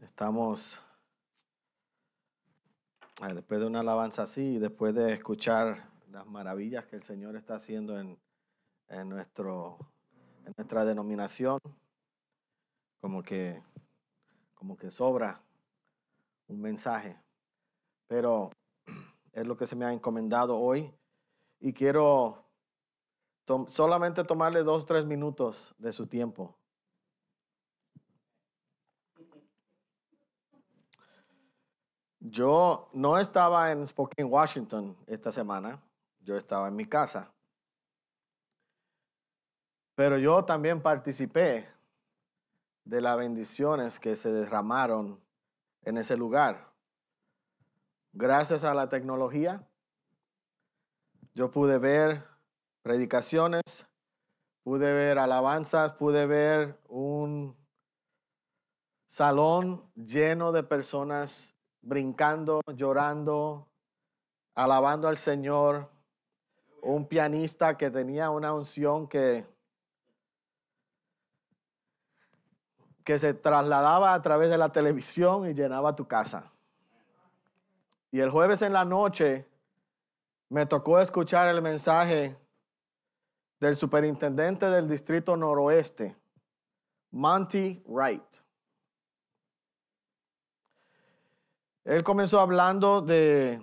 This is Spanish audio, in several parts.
Estamos, después de una alabanza así, después de escuchar las maravillas que el Señor está haciendo en nuestra denominación, como que sobra un mensaje. Pero es lo que se me ha encomendado hoy y quiero solamente tomarle 2 o 3 minutos de su tiempo. Yo no estaba en Spokane, Washington esta semana. Yo estaba en mi casa. Pero yo también participé de las bendiciones que se derramaron en ese lugar. Gracias a la tecnología, yo pude ver predicaciones, pude ver alabanzas, pude ver un salón lleno de personas brincando, llorando, alabando al Señor. Un pianista que tenía una unción que se trasladaba a través de la televisión y llenaba tu casa. Y el jueves en la noche me tocó escuchar el mensaje del superintendente del Distrito Noroeste, Monty Wright. Él comenzó hablando de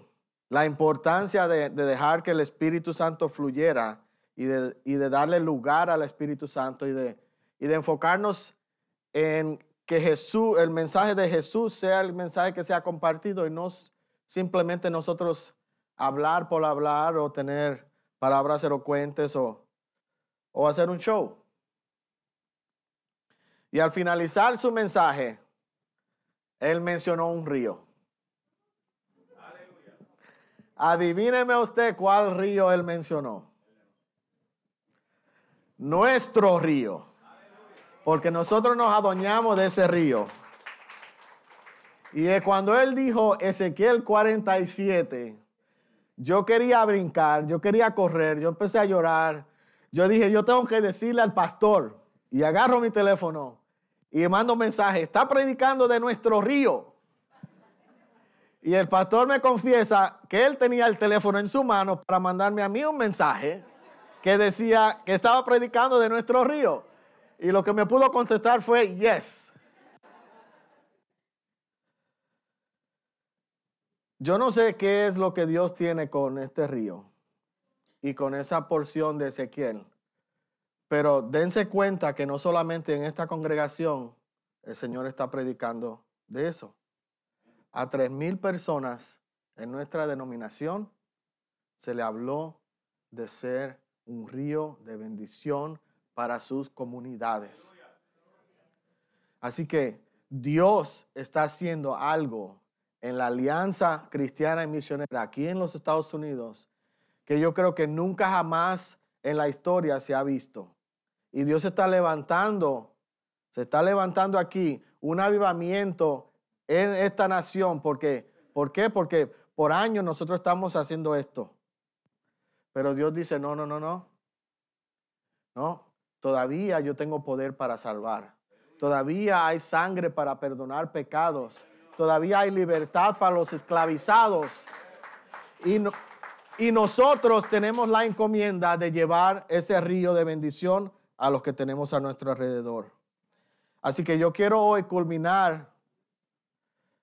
la importancia de dejar que el Espíritu Santo fluyera y de darle lugar al Espíritu Santo y de enfocarnos en que Jesús, el mensaje de Jesús sea el mensaje que sea compartido y no simplemente nosotros hablar por hablar o tener palabras elocuentes o hacer un show. Y al finalizar su mensaje, él mencionó un río. Adivíneme usted cuál río él mencionó. Nuestro río. Porque nosotros nos adueñamos de ese río. Y cuando él dijo Ezequiel 47, yo quería brincar, yo quería correr, yo empecé a llorar. Yo dije, yo tengo que decirle al pastor. Y agarro mi teléfono y mando un mensaje. Está predicando de nuestro río. Y el pastor me confiesa que él tenía el teléfono en su mano para mandarme a mí un mensaje que decía que estaba predicando de nuestro río. Y lo que me pudo contestar fue yes. Yo no sé qué es lo que Dios tiene con este río y con esa porción de Ezequiel. Pero dense cuenta que no solamente en esta congregación el Señor está predicando de eso. A 3,000 personas en nuestra denominación se le habló de ser un río de bendición para sus comunidades. Así que Dios está haciendo algo en la Alianza Cristiana y Misionera aquí en los Estados Unidos que yo creo que nunca jamás en la historia se ha visto. Y Dios se está levantando aquí un avivamiento en esta nación. ¿Por qué? Porque por años nosotros estamos haciendo esto. Pero Dios dice, no. Todavía yo tengo poder para salvar. Todavía hay sangre para perdonar pecados. Todavía hay libertad para los esclavizados. Y nosotros tenemos la encomienda de llevar ese río de bendición a los que tenemos a nuestro alrededor. Así que yo quiero hoy culminar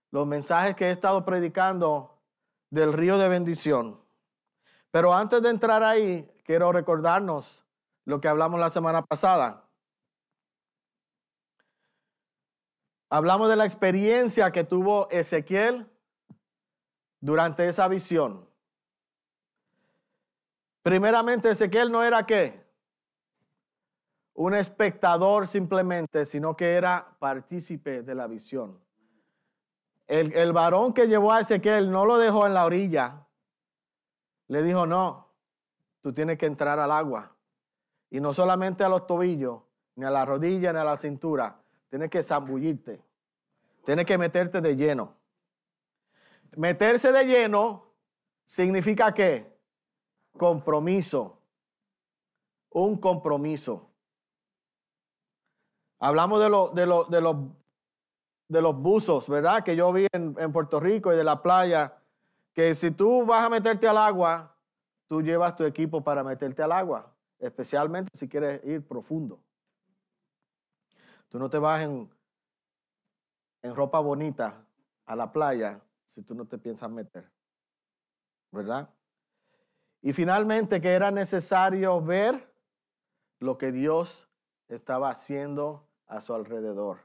los mensajes que he estado predicando del río de bendición. Pero antes de entrar ahí, quiero recordarnos lo que hablamos la semana pasada. Hablamos de la experiencia que tuvo Ezequiel durante esa visión. Primeramente, Ezequiel no era ¿qué? Un espectador simplemente, sino que era partícipe de la visión. El varón que llevó a Ezequiel no lo dejó en la orilla. Le dijo, no, tú tienes que entrar al agua. Y no solamente a los tobillos, ni a la rodilla, ni a la cintura. Tienes que zambullirte. Tienes que meterte de lleno. Meterse de lleno significa ¿qué? Compromiso. Un compromiso. Hablamos de los de los buzos, ¿verdad? Que yo vi en Puerto Rico y de la playa, que si tú vas a meterte al agua, tú llevas tu equipo para meterte al agua, especialmente si quieres ir profundo. Tú no te vas en ropa bonita a la playa si tú no te piensas meter, ¿verdad? Y finalmente que era necesario ver lo que Dios estaba haciendo a su alrededor.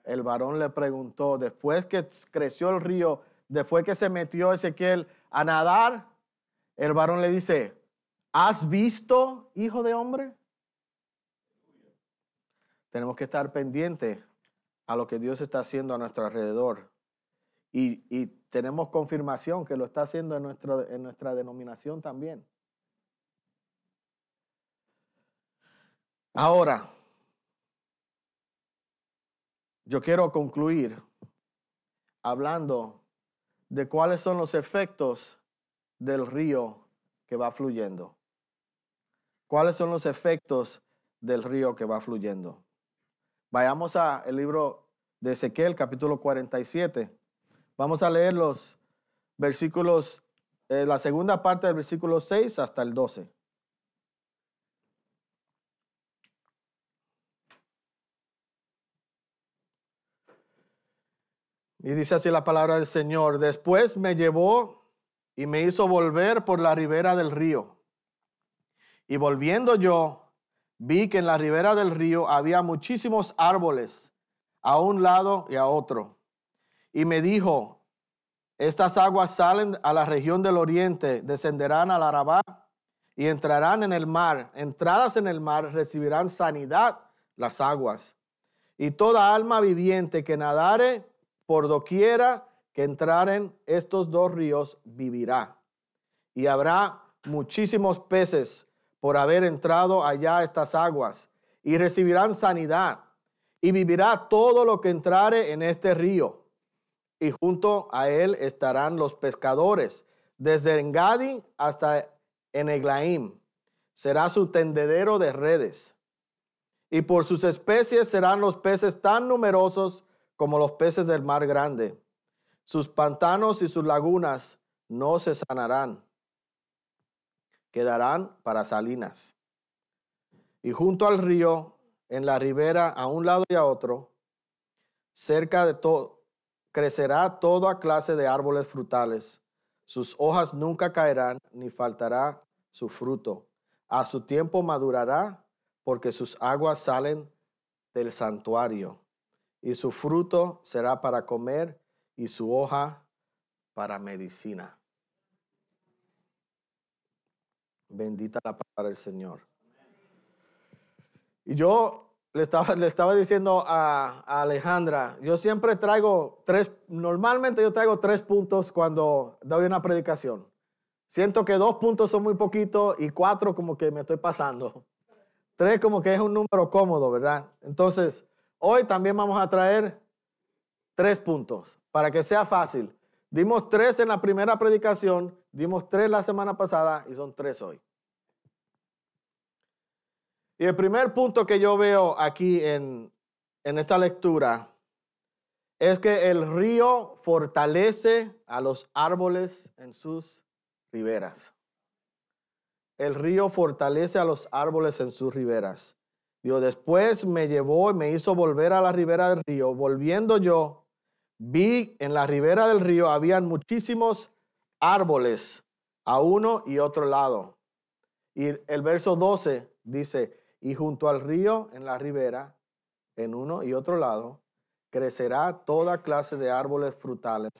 El varón le preguntó, después que creció el río, después que se metió Ezequiel a nadar, el varón le dice, ¿has visto, hijo de hombre? Tenemos que estar pendientes a lo que Dios está haciendo a nuestro alrededor. Y tenemos confirmación que lo está haciendo en nuestra denominación también. Ahora, yo quiero concluir hablando de cuáles son los efectos del río que va fluyendo. ¿Cuáles son los efectos del río que va fluyendo? Vayamos al libro de Ezequiel, capítulo 47. Vamos a leer los versículos, la segunda parte del versículo 6 hasta el 12. Y dice así la palabra del Señor. Después me llevó y me hizo volver por la ribera del río. Y volviendo yo, vi que en la ribera del río había muchísimos árboles, a un lado y a otro. Y me dijo, estas aguas salen a la región del oriente, descenderán al Arabá y entrarán en el mar. Entradas en el mar recibirán sanidad las aguas. Y toda alma viviente que nadare por doquiera que entraren estos dos ríos vivirá. Y habrá muchísimos peces por haber entrado allá estas aguas. Y recibirán sanidad. Y vivirá todo lo que entrare en este río. Y junto a él estarán los pescadores, desde Engadi hasta Eneglaim. Será su tendedero de redes. Y por sus especies serán los peces tan numerosos como los peces del mar grande. Sus pantanos y sus lagunas no se sanarán. Quedarán para salinas. Y junto al río, en la ribera, a un lado y a otro, cerca de todo, crecerá toda clase de árboles frutales. Sus hojas nunca caerán, ni faltará su fruto. A su tiempo madurará, porque sus aguas salen del santuario. Y su fruto será para comer, y su hoja para medicina. Bendita la palabra del Señor. Y yo le estaba diciendo a Alejandra, yo siempre traigo normalmente yo traigo 3 puntos cuando doy una predicación. Siento que 2 puntos son muy poquitos y 4 como que me estoy pasando. 3 como que es un número cómodo, ¿verdad? Entonces, hoy también vamos a traer 3 puntos para que sea fácil. Dimos 3 en la primera predicación, dimos 3 la semana pasada y son 3 hoy. Y el primer punto que yo veo aquí en esta lectura es que el río fortalece a los árboles en sus riberas. El río fortalece a los árboles en sus riberas. Digo, después me llevó y me hizo volver a la ribera del río. Volviendo yo, vi en la ribera del río habían muchísimos árboles a uno y otro lado. Y el verso 12 dice, y junto al río en la ribera, en uno y otro lado, crecerá toda clase de árboles frutales.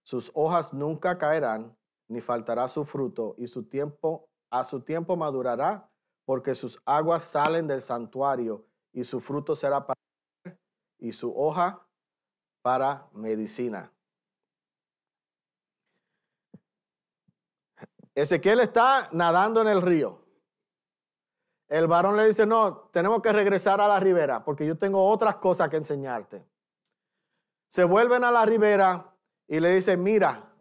Sus hojas nunca caerán, ni faltará su fruto, y a su tiempo madurará, porque sus aguas salen del santuario, y su fruto será para comer, y su hoja para medicina. Ezequiel está nadando en el río. El varón le dice, no, tenemos que regresar a la ribera porque yo tengo otras cosas que enseñarte. Se vuelven a la ribera y le dicen, mira.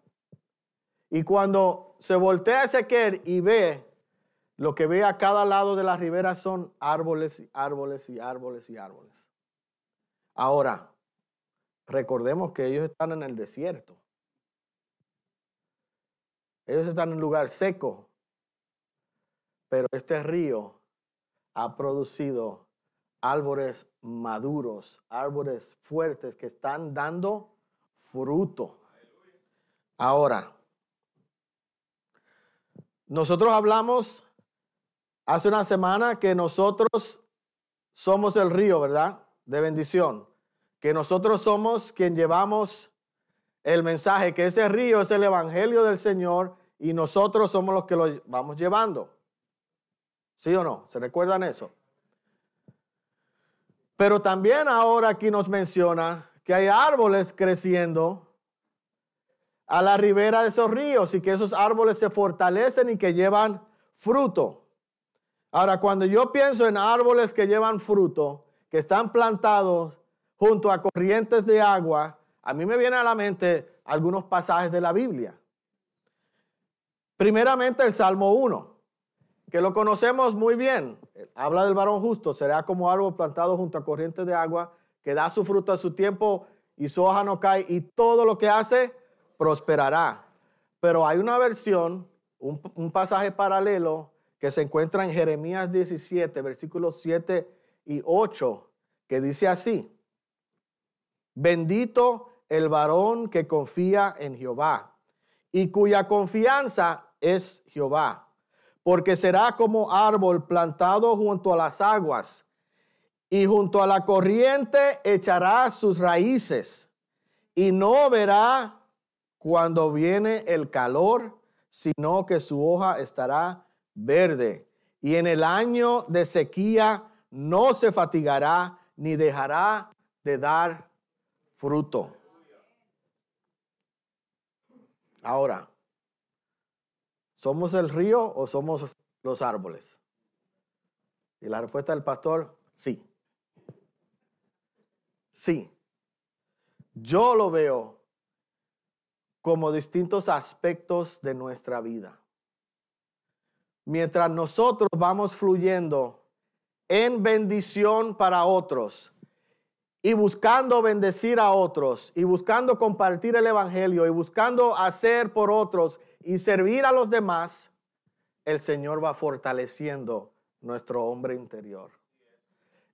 Y cuando se voltea Ezequiel y ve, lo que ve a cada lado de la ribera son árboles y árboles y árboles y árboles. Ahora, recordemos que ellos están en el desierto. Ellos están en un lugar seco. Pero este río ha producido árboles maduros, árboles fuertes que están dando fruto. Ahora, nosotros hablamos hace una semana que nosotros somos el río, ¿verdad? De bendición. Que nosotros somos quien llevamos el mensaje, que ese río es el evangelio del Señor y nosotros somos los que lo vamos llevando. ¿Sí o no? ¿Se recuerdan eso? Pero también ahora aquí nos menciona que hay árboles creciendo a la ribera de esos ríos y que esos árboles se fortalecen y que llevan fruto. Ahora, cuando yo pienso en árboles que llevan fruto, que están plantados junto a corrientes de agua, a mí me vienen a la mente algunos pasajes de la Biblia. Primeramente el Salmo 1, que lo conocemos muy bien. Habla del varón justo, será como árbol plantado junto a corrientes de agua, que da su fruto a su tiempo y su hoja no cae, y todo lo que hace prosperará. Pero hay una versión, un pasaje paralelo que se encuentra en Jeremías 17, versículos 7 y 8, que dice así: bendito el varón que confía en Jehová y cuya confianza es Jehová, porque será como árbol plantado junto a las aguas y junto a la corriente echará sus raíces y no verá cuando viene el calor, sino que su hoja estará verde. Y en el año de sequía no se fatigará ni dejará de dar fruto. Ahora, ¿somos el río o somos los árboles? Y la respuesta del pastor, sí. Sí. Yo lo veo como distintos aspectos de nuestra vida. Mientras nosotros vamos fluyendo en bendición para otros y buscando bendecir a otros y buscando compartir el evangelio y buscando hacer por otros y servir a los demás, el Señor va fortaleciendo nuestro hombre interior.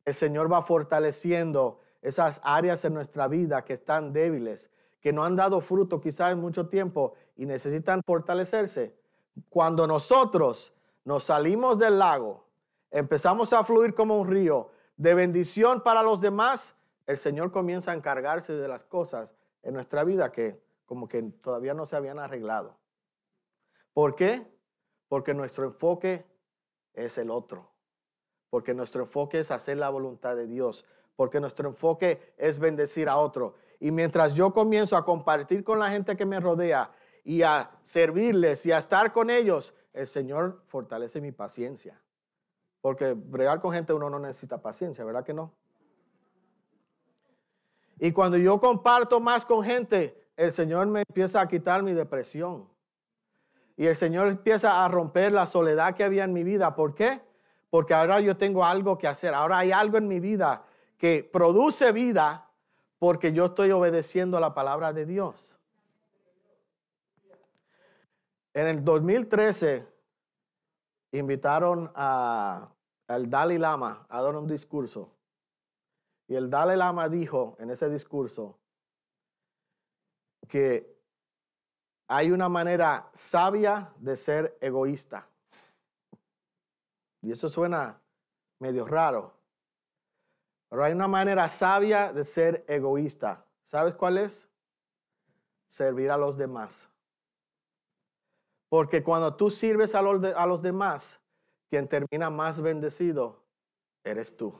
El Señor va fortaleciendo esas áreas en nuestra vida que están débiles, que no han dado fruto quizás en mucho tiempo y necesitan fortalecerse. Cuando nosotros nos salimos del lago, empezamos a fluir como un río de bendición para los demás, el Señor comienza a encargarse de las cosas en nuestra vida que como que todavía no se habían arreglado. ¿Por qué? Porque nuestro enfoque es el otro. Porque nuestro enfoque es hacer la voluntad de Dios. Porque nuestro enfoque es bendecir a otro. Y mientras yo comienzo a compartir con la gente que me rodea y a servirles y a estar con ellos, el Señor fortalece mi paciencia. Porque bregar con gente uno no necesita paciencia, ¿verdad que no? Y cuando yo comparto más con gente, el Señor me empieza a quitar mi depresión. Y el Señor empieza a romper la soledad que había en mi vida. ¿Por qué? Porque ahora yo tengo algo que hacer. Ahora hay algo en mi vida que produce vida porque yo estoy obedeciendo a la palabra de Dios. En el 2013 invitaron al Dalai Lama a dar un discurso. Y el Dalai Lama dijo en ese discurso que hay una manera sabia de ser egoísta. Y eso suena medio raro. Pero hay una manera sabia de ser egoísta. ¿Sabes cuál es? Servir a los demás. Porque cuando tú sirves a los demás, quien termina más bendecido, eres tú.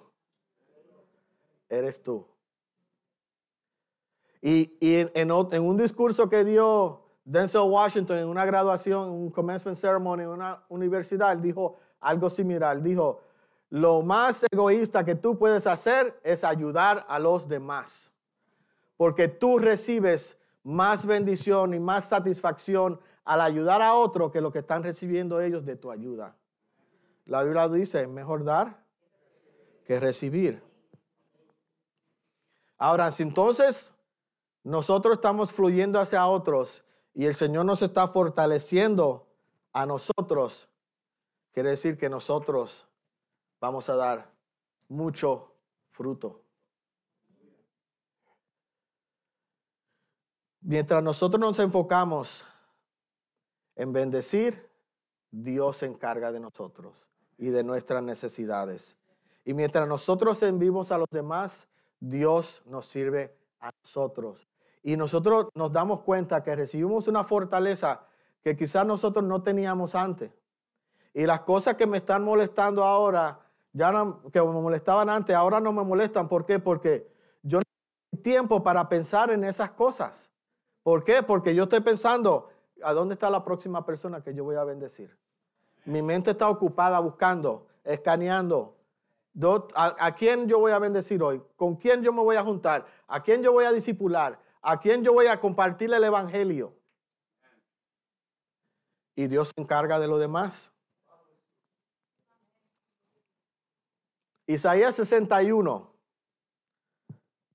Eres tú. Y en un discurso que dio Denzel Washington en una graduación, un commencement ceremony en una universidad, dijo algo similar. Dijo, lo más egoísta que tú puedes hacer es ayudar a los demás. Porque tú recibes más bendición y más satisfacción al ayudar a otro que lo que están recibiendo ellos de tu ayuda. La Biblia dice, mejor dar que recibir. Ahora, si entonces nosotros estamos fluyendo hacia otros y el Señor nos está fortaleciendo a nosotros, quiere decir que nosotros vamos a dar mucho fruto. Mientras nosotros nos enfocamos en bendecir, Dios se encarga de nosotros y de nuestras necesidades. Y mientras nosotros servimos a los demás, Dios nos sirve a nosotros. Y nosotros nos damos cuenta que recibimos una fortaleza que quizás nosotros no teníamos antes. Y las cosas que me están molestando ahora, ya no, que me molestaban antes, ahora no me molestan. ¿Por qué? Porque yo no tengo tiempo para pensar en esas cosas. ¿Por qué? Porque yo estoy pensando, ¿a dónde está la próxima persona que yo voy a bendecir? Mi mente está ocupada buscando, escaneando. ¿A quién yo voy a bendecir hoy? ¿Con quién yo me voy a juntar? ¿A quién yo voy a discipular? ¿A quién yo voy a compartir el evangelio? Y Dios se encarga de lo demás. Isaías 61,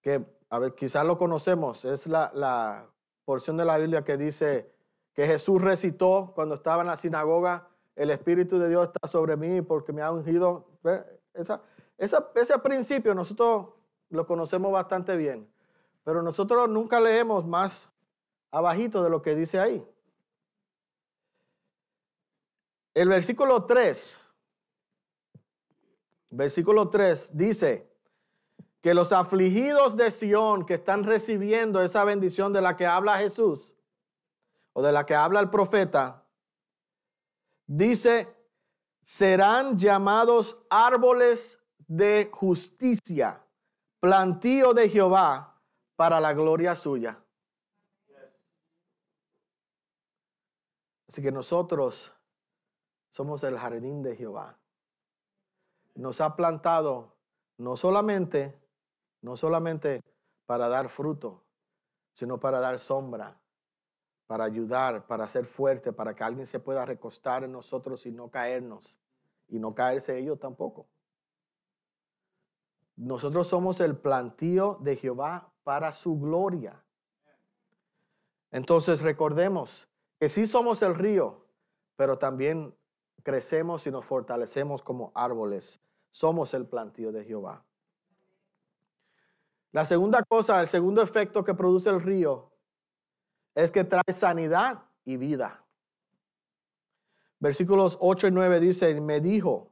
que a ver, quizás lo conocemos, es la porción de la Biblia que dice que Jesús recitó cuando estaba en la sinagoga: el Espíritu de Dios está sobre mí porque me ha ungido. Ese principio nosotros lo conocemos bastante bien, pero nosotros nunca leemos más abajito de lo que dice ahí. El versículo 3 dice que los afligidos de Sión que están recibiendo esa bendición de la que habla Jesús o de la que habla el profeta, dice, serán llamados árboles de justicia, plantío de Jehová para la gloria suya. Así que nosotros somos el jardín de Jehová. Nos ha plantado no solamente para dar fruto, sino para dar sombra, para ayudar, para ser fuerte, para que alguien se pueda recostar en nosotros y no caernos, y no caerse ellos tampoco. Nosotros somos el plantío de Jehová para su gloria. Entonces recordemos que sí somos el río, pero también crecemos y nos fortalecemos como árboles. Somos el plantío de Jehová. La segunda cosa, el segundo efecto que produce el río es que trae sanidad y vida. Versículos 8 y 9 dicen, me dijo,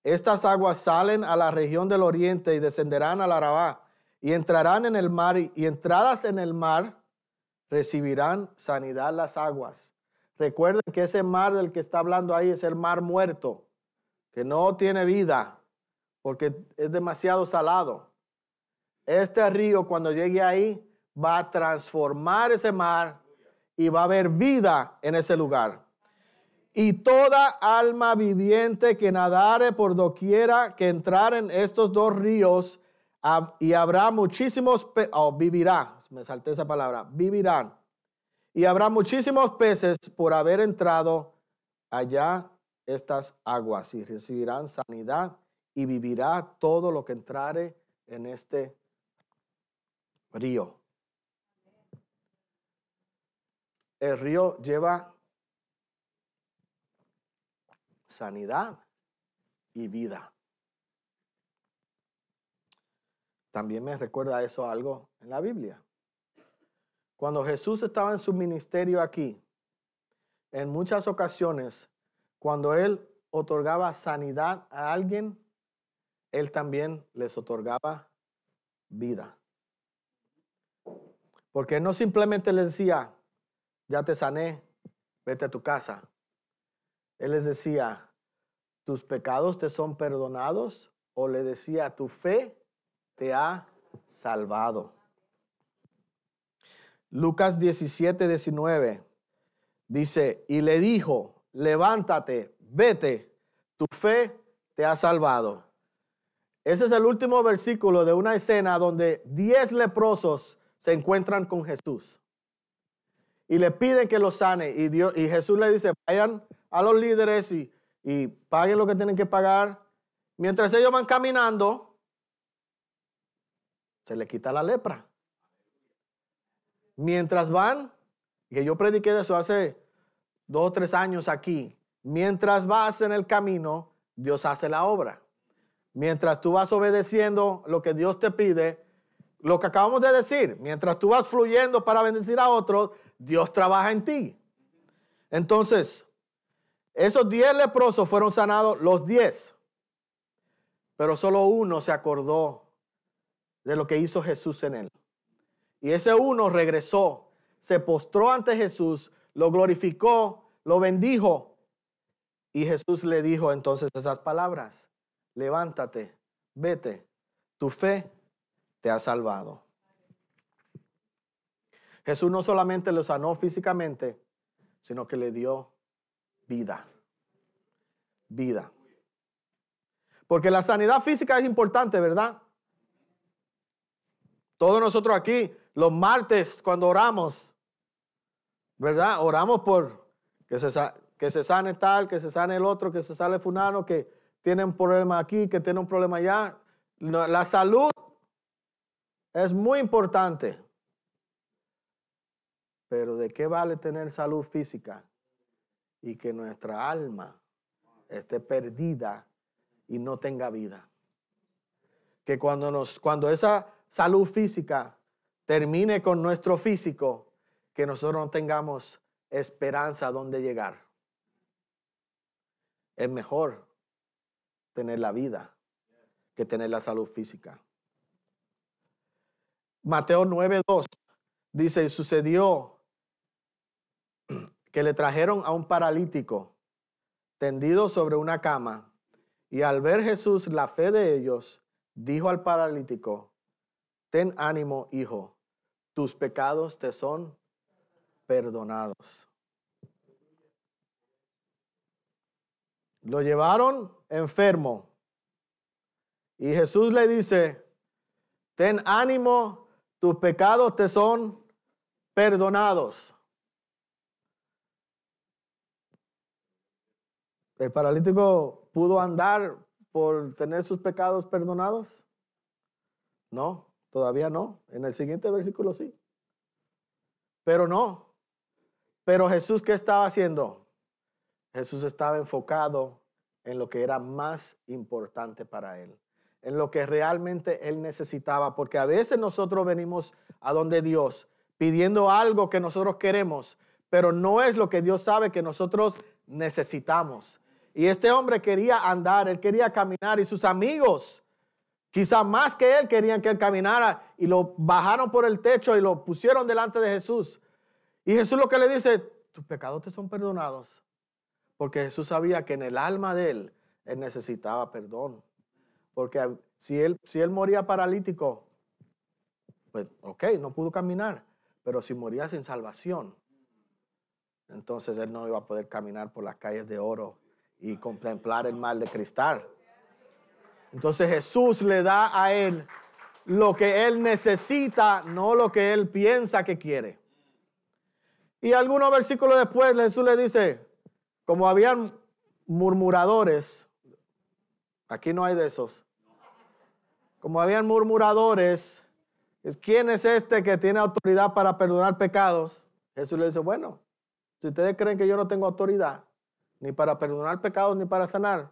estas aguas salen a la región del oriente y descenderán al Arabá y entrarán en el mar y entradas en el mar recibirán sanidad las aguas. Recuerden que ese mar del que está hablando ahí es el mar muerto, que no tiene vida porque es demasiado salado. Este río, cuando llegue ahí, va a transformar ese mar y va a haber vida en ese lugar. Y toda alma viviente que nadare por doquiera que entrar en estos dos ríos, y habrá muchísimos peces, vivirá, me salté esa palabra, vivirán. Y habrá muchísimos peces por haber entrado allá estas aguas y recibirán sanidad y vivirá todo lo que entrare en este río. El río lleva sanidad y vida. También me recuerda eso algo en la Biblia. Cuando Jesús estaba en su ministerio aquí, en muchas ocasiones, cuando Él otorgaba sanidad a alguien, Él también les otorgaba vida. Porque Él no simplemente les decía, ya te sané, vete a tu casa. Él les decía, ¿tus pecados te son perdonados? O le decía, tu fe te ha salvado. Lucas 17:19 dice, y le dijo, levántate, vete, tu fe te ha salvado. Ese es el último versículo de una escena donde 10 leprosos se encuentran con Jesús y le piden que los sane. Y Jesús le dice, vayan a los líderes y paguen lo que tienen que pagar. Mientras ellos van caminando, se le quita la lepra. Mientras van, que yo prediqué de eso hace 2 o 3 años aquí, mientras vas en el camino, Dios hace la obra. Mientras tú vas obedeciendo lo que Dios te pide, lo que acabamos de decir, mientras tú vas fluyendo para bendecir a otros, Dios trabaja en ti. Entonces, esos 10 leprosos fueron sanados, los 10, pero solo uno se acordó de lo que hizo Jesús en él. Y ese uno regresó, se postró ante Jesús, lo glorificó, lo bendijo. Y Jesús le dijo entonces esas palabras: levántate, vete, tu fe te ha salvado. Jesús no solamente lo sanó físicamente, sino que le dio vida. Vida. Porque la sanidad física es importante, ¿verdad? Todos nosotros aquí, los martes, cuando oramos, ¿verdad? Oramos por que se sane tal, que se sane el otro, que se sane fulano, que tiene un problema aquí, que tiene un problema allá. La salud es muy importante. Pero ¿de qué vale tener salud física y que nuestra alma esté perdida y no tenga vida? Que cuando esa salud física termine con nuestro físico, que nosotros no tengamos esperanza a dónde llegar. Es mejor tener la vida que tener la salud física. Mateo 9:2 dice: y sucedió que le trajeron a un paralítico tendido sobre una cama, y al ver Jesús la fe de ellos, dijo al paralítico: ten ánimo, hijo, tus pecados te son perdonados. Lo llevaron enfermo y Jesús le dice: ten ánimo, tus pecados te son perdonados. ¿El paralítico pudo andar por tener sus pecados perdonados? No, todavía no. En el siguiente versículo sí. Pero no. Pero Jesús, ¿qué estaba haciendo? Jesús estaba enfocado en lo que era más importante para él, en lo que realmente él necesitaba, porque a veces nosotros venimos a donde Dios pidiendo algo que nosotros queremos, pero no es lo que Dios sabe que nosotros necesitamos. Y este hombre quería andar, él quería caminar, y sus amigos, quizá más que él, querían que él caminara, y lo bajaron por el techo y lo pusieron delante de Jesús. Y Jesús lo que le dice: tus pecados te son perdonados. Porque Jesús sabía que en el alma de él necesitaba perdón. Porque si él moría paralítico, pues ok, no pudo caminar. Pero si moría sin salvación, entonces él no iba a poder caminar por las calles de oro y contemplar el mar de cristal. Entonces Jesús le da a él lo que él necesita, no lo que él piensa que quiere. Y algunos versículos después Jesús le dice: como habían murmuradores, aquí no hay de esos. Como habían murmuradores, ¿quién es este que tiene autoridad para perdonar pecados? Jesús le dice: bueno, si ustedes creen que yo no tengo autoridad, ni para perdonar pecados, ni para sanar,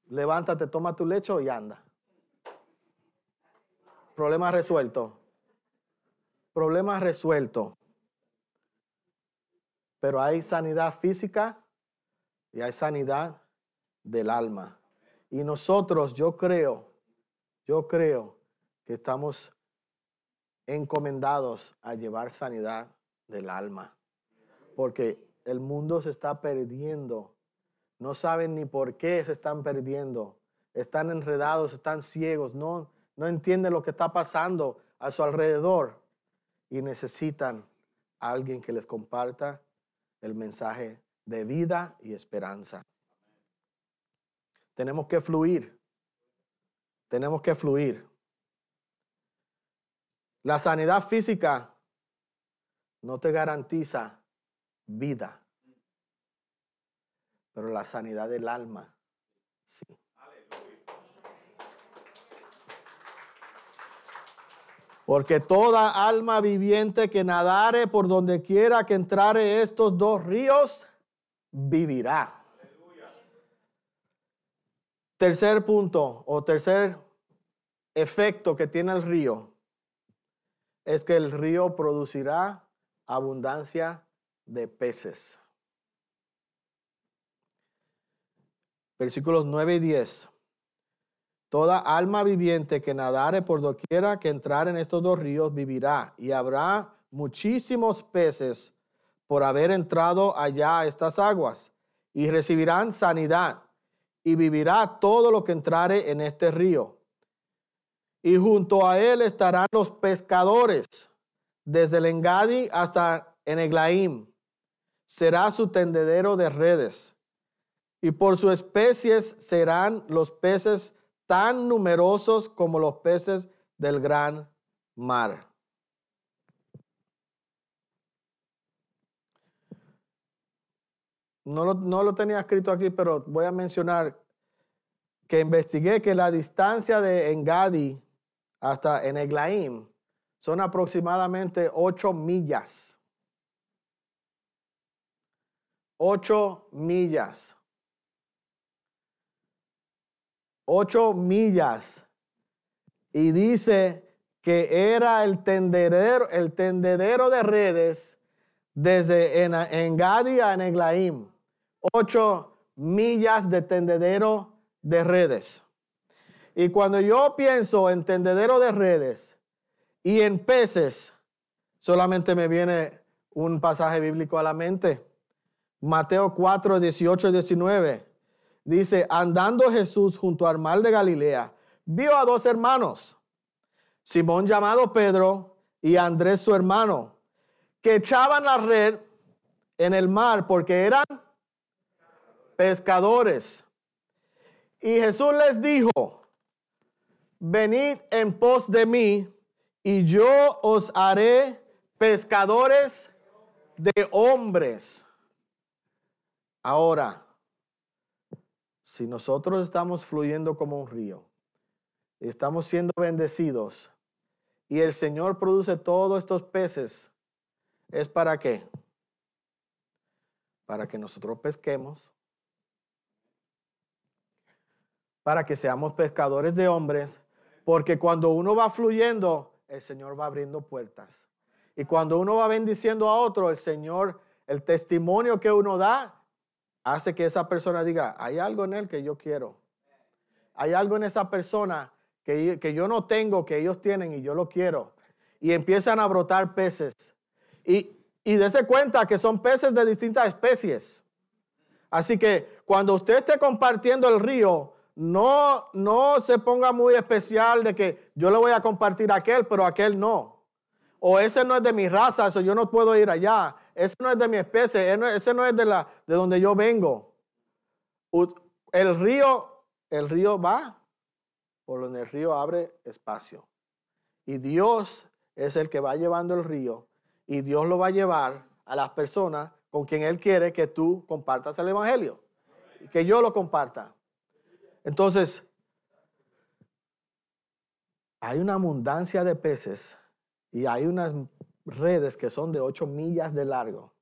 levántate, toma tu lecho y anda. Problema resuelto. Problema resuelto. Pero hay sanidad física y hay sanidad del alma. Y nosotros, yo creo que estamos encomendados a llevar sanidad del alma. Porque el mundo se está perdiendo. No saben ni por qué se están perdiendo. Están enredados, están ciegos, no entienden lo que está pasando a su alrededor. Y necesitan a alguien que les comparta el mensaje de vida y esperanza. Tenemos que fluir. Tenemos que fluir. La sanidad física no te garantiza vida, pero la sanidad del alma, sí. Porque toda alma viviente que nadare por donde quiera que entrare estos dos ríos, vivirá. Tercer punto o tercer efecto que tiene el río es que el río producirá abundancia de peces. Versículos 9 y 10. Toda alma viviente que nadare por doquiera que entrar en estos dos ríos vivirá, y habrá muchísimos peces por haber entrado allá a estas aguas, y recibirán sanidad, y vivirá todo lo que entrare en este río. Y junto a él estarán los pescadores, desde el Engadi hasta Eneglaim. Será su tendedero de redes, y por sus especies serán los peces tan numerosos como los peces del gran mar. No lo tenía escrito aquí, pero voy a mencionar que investigué que la distancia de Engadi hasta Eneglaim son aproximadamente 8 millas. 8 millas. 8 millas. Y dice que era el tendedero de redes desde Engadi a Eneglaim. 8 millas de tendedero de redes. Y cuando yo pienso en tendedero de redes y en peces, solamente me viene un pasaje bíblico a la mente. Mateo 4, 18 y 19. Dice, andando Jesús junto al mar de Galilea, vio a dos hermanos, Simón llamado Pedro y Andrés su hermano, que echaban la red en el mar porque eran pescadores. Y Jesús les dijo, venid en pos de mí y yo os haré pescadores de hombres. Ahora, si nosotros estamos fluyendo como un río, estamos siendo bendecidos y el Señor produce todos estos peces, ¿es para qué? Para que nosotros pesquemos, para que seamos pescadores de hombres, porque cuando uno va fluyendo, el Señor va abriendo puertas. Y cuando uno va bendiciendo a otro, el Señor, el testimonio que uno da, hace que esa persona diga, hay algo en él que yo quiero. Hay algo en esa persona que yo no tengo, que ellos tienen y yo lo quiero. Y empiezan a brotar peces. Y dése cuenta que son peces de distintas especies. Así que cuando usted esté compartiendo el río, no se ponga muy especial de que yo le voy a compartir a aquel, pero aquel no. O ese no es de mi raza, eso yo no puedo ir allá. Ese no es de mi especie, ese no es de donde yo vengo. El río va por donde el río abre espacio. Y Dios es el que va llevando el río y Dios lo va a llevar a las personas con quien Él quiere que tú compartas el evangelio. Y que yo lo comparta. Entonces, hay una abundancia de peces y hay unas redes que son de 8 millas de largo.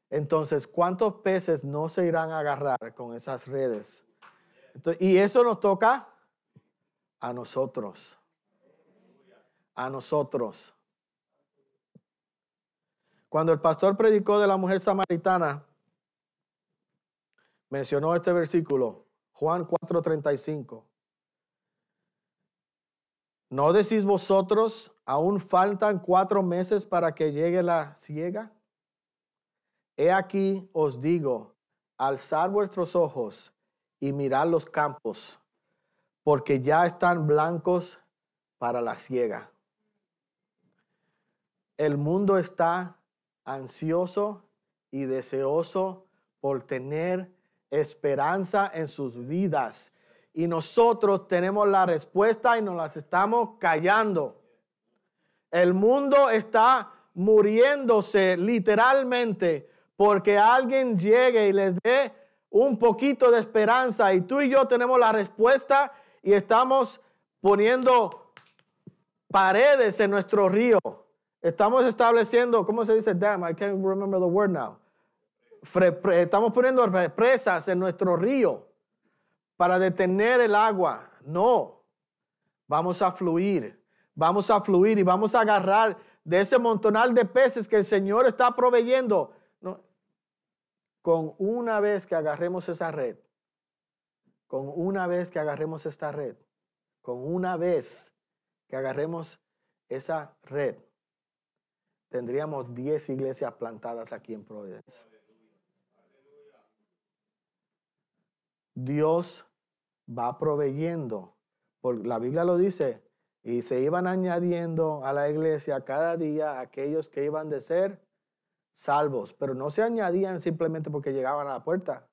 Entonces, ¿cuántos peces no se irán a agarrar con esas redes? Entonces, y eso nos toca a nosotros. A nosotros. Cuando el pastor predicó de la mujer samaritana, mencionó este versículo, Juan 4:35. ¿No decís vosotros, aún faltan 4 meses para que llegue la siega? He aquí os digo, alzad vuestros ojos y mirad los campos, porque ya están blancos para la siega. El mundo está ansioso y deseoso por tener esperanza en sus vidas. Y nosotros tenemos la respuesta y nos las estamos callando. El mundo está muriéndose literalmente porque alguien llegue y les dé un poquito de esperanza. Y tú y yo tenemos la respuesta y estamos poniendo paredes en nuestro río. Estamos estableciendo, ¿cómo se dice dam? I can't remember the word now. Estamos poniendo represas en nuestro río para detener el agua. No, vamos a fluir y vamos a agarrar de ese montonal de peces que el Señor está proveyendo. No, con una vez que agarremos esa red, con una vez que agarremos esta red, con una vez que agarremos esa red, tendríamos 10 iglesias plantadas aquí en Providence. Dios va proveyendo, porque la Biblia lo dice, y se iban añadiendo a la iglesia cada día aquellos que iban de ser salvos, pero no se añadían simplemente porque llegaban a la puerta,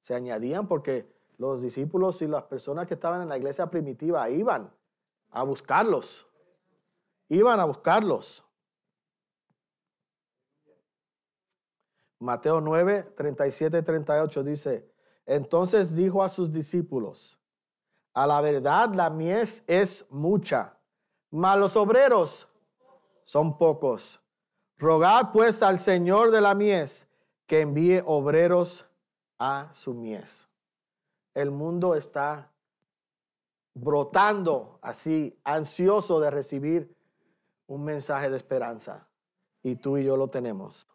se añadían porque los discípulos y las personas que estaban en la iglesia primitiva iban a buscarlos, Mateo 9, 37 y 38 dice, entonces dijo a sus discípulos, a la verdad la mies es mucha, mas los obreros son pocos. Rogad pues al Señor de la mies que envíe obreros a su mies. El mundo está brotando así, ansioso de recibir un mensaje de esperanza. Y tú y yo lo tenemos.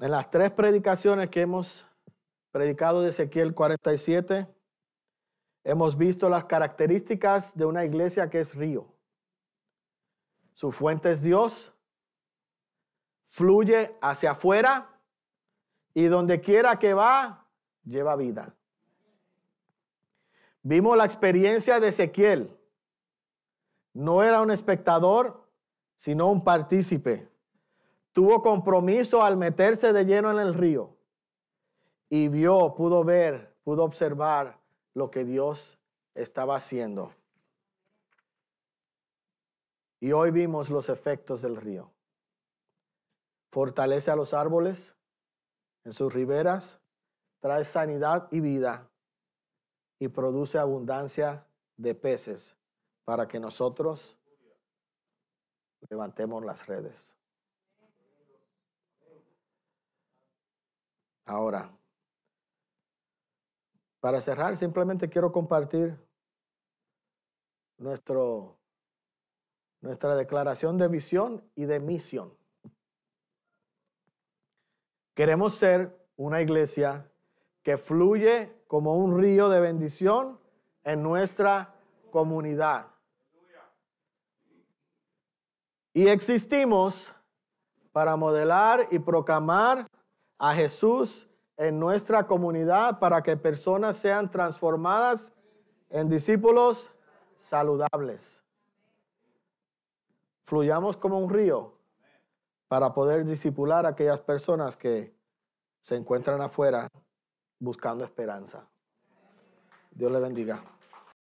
En las 3 predicaciones que hemos predicado de Ezequiel 47, hemos visto las características de una iglesia que es río. Su fuente es Dios, fluye hacia afuera y donde quiera que va, lleva vida. Vimos la experiencia de Ezequiel. No era un espectador, sino un partícipe. Tuvo compromiso al meterse de lleno en el río y pudo ver, pudo observar lo que Dios estaba haciendo. Y hoy vimos los efectos del río. Fortalece a los árboles en sus riberas, trae sanidad y vida y produce abundancia de peces para que nosotros levantemos las redes. Ahora, para cerrar, simplemente quiero compartir nuestra declaración de visión y de misión. Queremos ser una iglesia que fluye como un río de bendición en nuestra comunidad. Y existimos para modelar y proclamar a Jesús en nuestra comunidad para que personas sean transformadas en discípulos saludables. Fluyamos como un río para poder discipular a aquellas personas que se encuentran afuera buscando esperanza. Dios le bendiga.